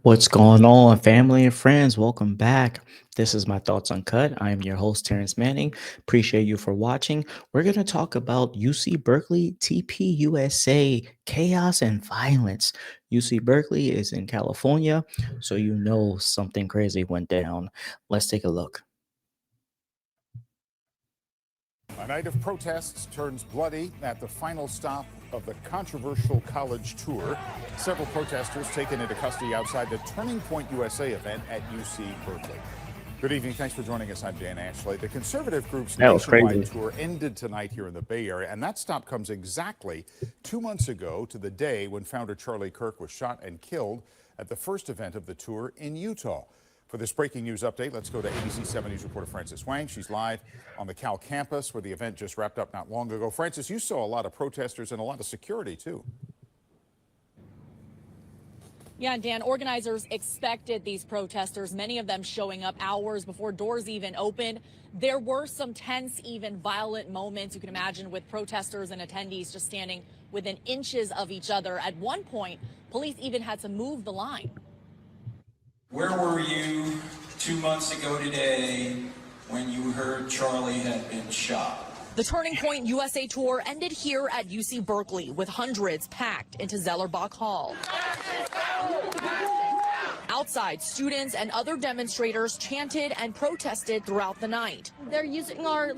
What's going on, family and friends? Welcome back. This is My Thoughts Uncut. I am your host, Terrence Manning. Appreciate you for watching. We're going to talk about UC Berkeley, TPUSA, chaos and violence. UC Berkeley is in California, so you know something crazy went down. Let's take a look. A night of protests turns bloody at the final stop of the controversial college tour. Several protesters taken into custody outside the Turning Point USA event at UC Berkeley. Good evening. Thanks for joining us. I'm Dan Ashley. The conservative group's That was nationwide crazy. tour ended tonight here in the Bay Area, and that stop comes exactly 2 months ago to the day when founder Charlie Kirk was shot and killed at the first event of the tour in Utah. For this breaking news update, let's go to ABC 7 News reporter Frances Wang. She's live on the Cal campus where the event just wrapped up not long ago. Frances, you saw a lot of protesters and a lot of security, too. Yeah, Dan, organizers expected these protesters, many of them showing up hours before doors even opened. There were some tense, even violent moments you can imagine with protesters and attendees just standing within inches of each other. At one point, police even had to move the line. Where were you 2 months ago today when you heard Charlie had been shot? The Turning Point USA tour ended here at UC Berkeley with hundreds packed into Zellerbach Hall. Outside, students and other demonstrators chanted and protested throughout the night. They're using our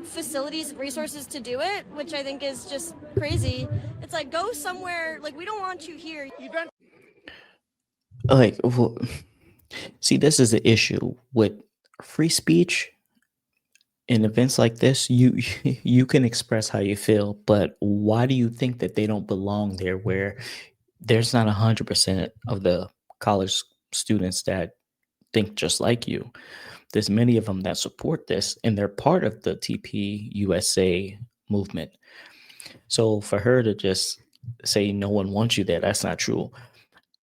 facilities and resources to do it, which I think is just crazy. It's like, go somewhere, we don't want you here. Like, well, see, this is the issue with free speech. In events like this, you you can express how you feel, but why do you think that they don't belong there where there's not 100% of the college students that think just like you? There's many of them that support this and they're part of the TPUSA movement. So for her to just say no one wants you there, that's not true.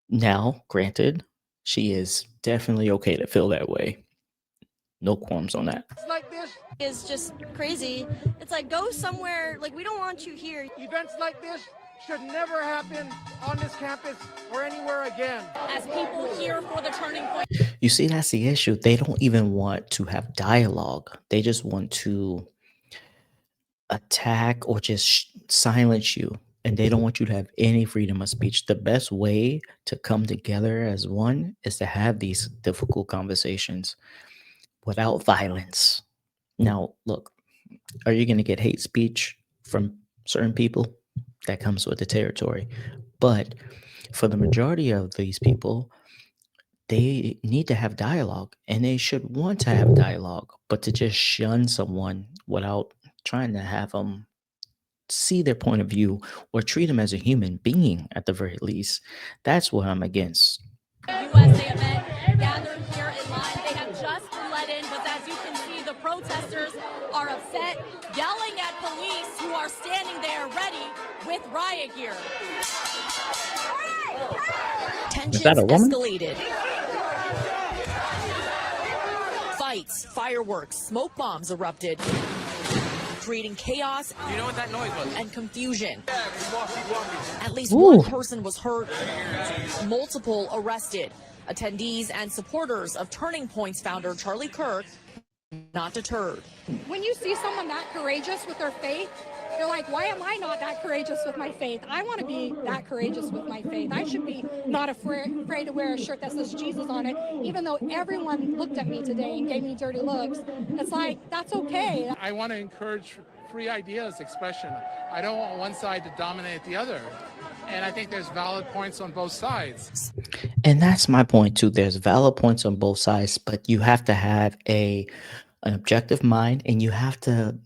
Now, granted, she is definitely okay to feel that way. No qualms on that. Like this is just crazy. It's like, go somewhere, we don't want you here. Events like this should never happen on this campus or anywhere again. As people here for the Turning Point. You see, that's the issue. They don't even want to have dialogue. They just want to attack or just silence you. And they don't want you to have any freedom of speech. The best way to come together as one is to have these difficult conversations without violence. Now, look, are you going to get hate speech from certain people? That comes with the territory. But for the majority of these people, they need to have dialogue and they should want to have dialogue. But to just shun someone without trying to have them see their point of view or treat them as a human being at the very least, that's what I'm against. USA event gathered here in line. They have just let in, but as you can see, the protesters are upset, yelling at police who are standing there ready with riot gear. Tensions that a woman? escalated. Fights, fireworks, smoke bombs erupted, creating chaos You know what that noise was? and confusion. At least Ooh. one person was hurt, multiple arrested. Attendees and supporters of Turning Point's founder Charlie Kirk not deterred. When you see someone that courageous with their faith, you're like, why am I not that courageous with my faith? I want to be that courageous with my faith. I should be not afraid to wear a shirt that says Jesus on it, even though everyone looked at me today and gave me dirty looks. It's like, that's okay. I want to encourage free ideas expression. I don't want one side to dominate the other. And I think there's valid points on both sides. And that's my point too. There's valid points on both sides, but you have to have an objective mind and you have to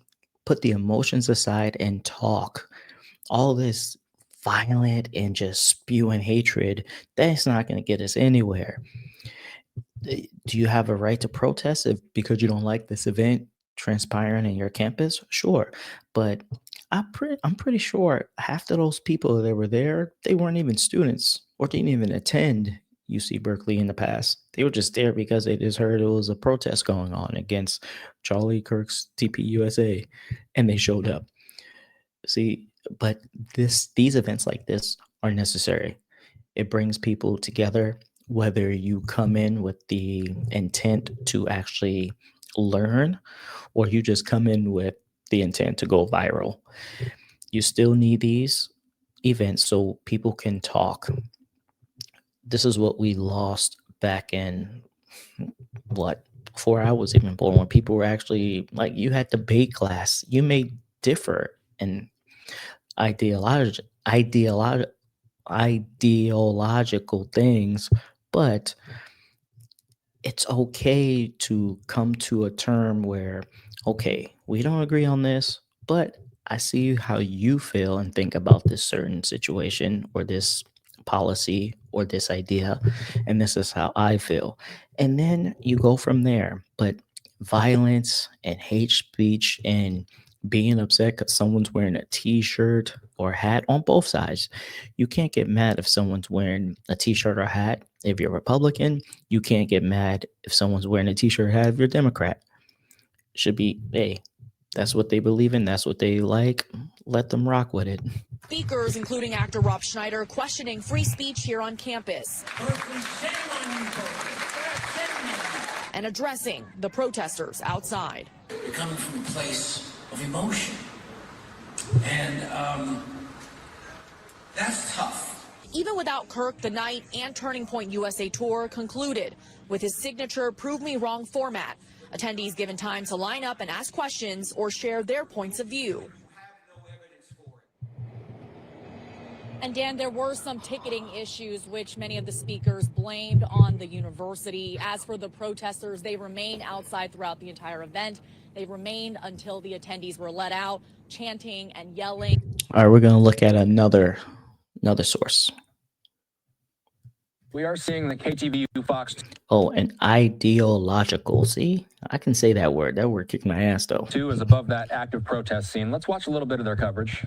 put the emotions aside and talk. All this violent and just spewing hatred, that's not going to get us anywhere. Do you have a right to protest if because you don't like this event transpiring in your campus? Sure, but I'm pretty sure half of those people that were there, they weren't even students or didn't even attend UC Berkeley in the past. They were just there because they just heard it was a protest going on against Charlie Kirk's TPUSA, and they showed up. See, but these events like this are necessary. It brings people together whether you come in with the intent to actually learn or you just come in with the intent to go viral. You still need these events so people can talk. This is what we lost back in what, before I was even born, when people were actually like, you had debate class. You may differ in ideology ideological things, but it's okay to come to a term where, okay, we don't agree on this, but I see how you feel and think about this certain situation or this policy or this idea, and this is how I feel. And then you go from there. But violence and hate speech and being upset because someone's wearing a t-shirt or hat on both sides. You can't get mad if someone's wearing a t-shirt or hat if you're Republican. You can't get mad if someone's wearing a t-shirt or hat if you're Democrat. Should be, hey, that's what they believe in, that's what they like. Let them rock with it. Speakers, including actor Rob Schneider, questioning free speech here on campus and addressing the protesters outside. You're coming from a place of emotion, and that's tough. Even without Kirk, the night and Turning Point USA tour concluded with his signature Prove Me Wrong format. Attendees given time to line up and ask questions or share their points of view. And Dan, there were some ticketing issues which many of the speakers blamed on the university. As for the protesters, they remained outside throughout the entire event. They remained until the attendees were let out, chanting and yelling. All right, we're going to look at another source. We are seeing the KTVU Fox. Oh, an ideological. See, I can say that word. That word kicked my ass, though. 2 is above that active protest scene. Let's watch a little bit of their coverage.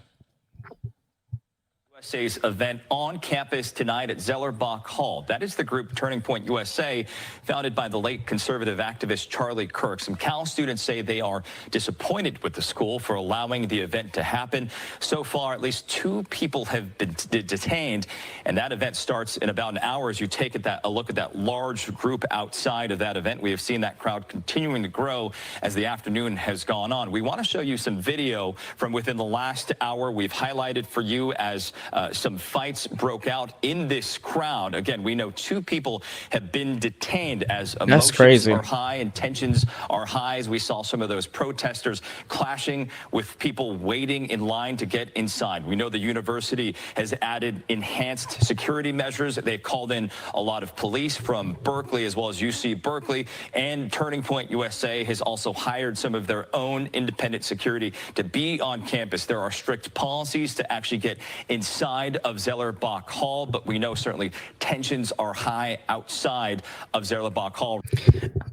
USA's event on campus tonight at Zellerbach Hall. That is the group Turning Point USA, founded by the late conservative activist Charlie Kirk. Some Cal students say they are disappointed with the school for allowing the event to happen. So far, at least 2 people have been detained, and that event starts in about an hour. As you take a look at that large group outside of that event, we have seen that crowd continuing to grow as the afternoon has gone on. We want to show you some video from within the last hour. We've highlighted for you as some fights broke out in this crowd. Again, we know 2 people have been detained as emotions are high and tensions are high, as we saw some of those protesters clashing with people waiting in line to get inside. We know the university has added enhanced security measures. They've called in a lot of police from Berkeley as well as UC Berkeley, and Turning Point USA has also hired some of their own independent security to be on campus. There are strict policies to actually get inside of Zellerbach Hall, but we know certainly tensions are high outside of Zellerbach Hall.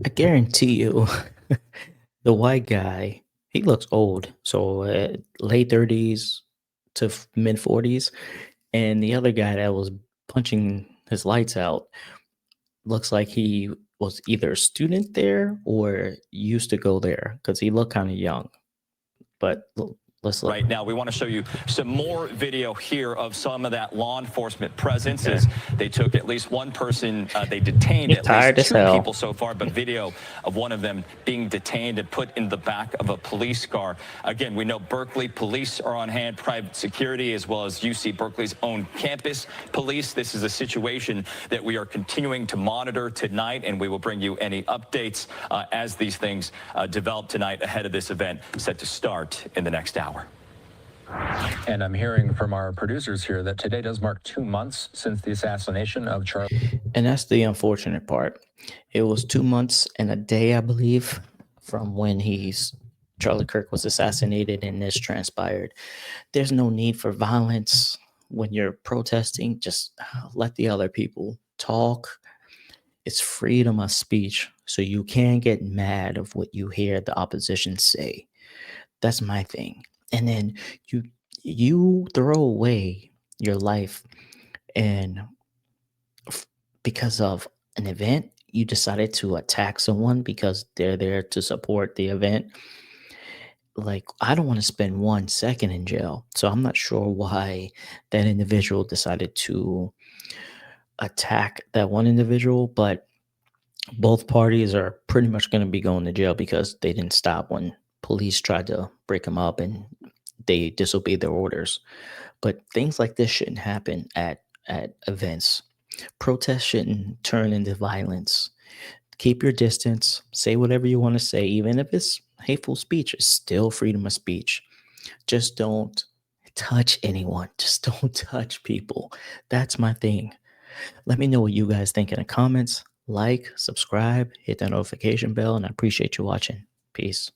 I guarantee you, the white guy, he looks old, so late 30s to mid 40s, and the other guy that was punching his lights out looks like he was either a student there or used to go there, because he looked kind of young. But let's look. Right now, we want to show you some more video here of some of that law enforcement presence as they took at least one person. They detained at least 2 people so far, but video of one of them being detained and put in the back of a police car. Again, we know Berkeley police are on hand, private security, as well as UC Berkeley's own campus police. This is a situation that we are continuing to monitor tonight, and we will bring you any updates as these things develop tonight ahead of this event set to start in the next hour. And I'm hearing from our producers here that today does mark 2 months since the assassination of Charlie. And that's the unfortunate part. It was 2 months and a day, I believe, from when Charlie Kirk was assassinated and this transpired. There's no need for violence when you're protesting. Just let the other people talk. It's freedom of speech, so you can't get mad of what you hear the opposition say. That's my thing. And then you throw away your life, and because of an event, you decided to attack someone because they're there to support the event. Like, I don't want to spend 1 second in jail, so I'm not sure why that individual decided to attack that one individual, but both parties are pretty much going to be going to jail because they didn't stop when police tried to break them up and they disobeyed their orders. But things like this shouldn't happen at events. Protests shouldn't turn into violence. Keep your distance. Say whatever you want to say, even if it's hateful speech. It's still freedom of speech. Just don't touch anyone. Just don't touch people. That's my thing. Let me know what you guys think in the comments. Like, subscribe, hit that notification bell, and I appreciate you watching. Peace.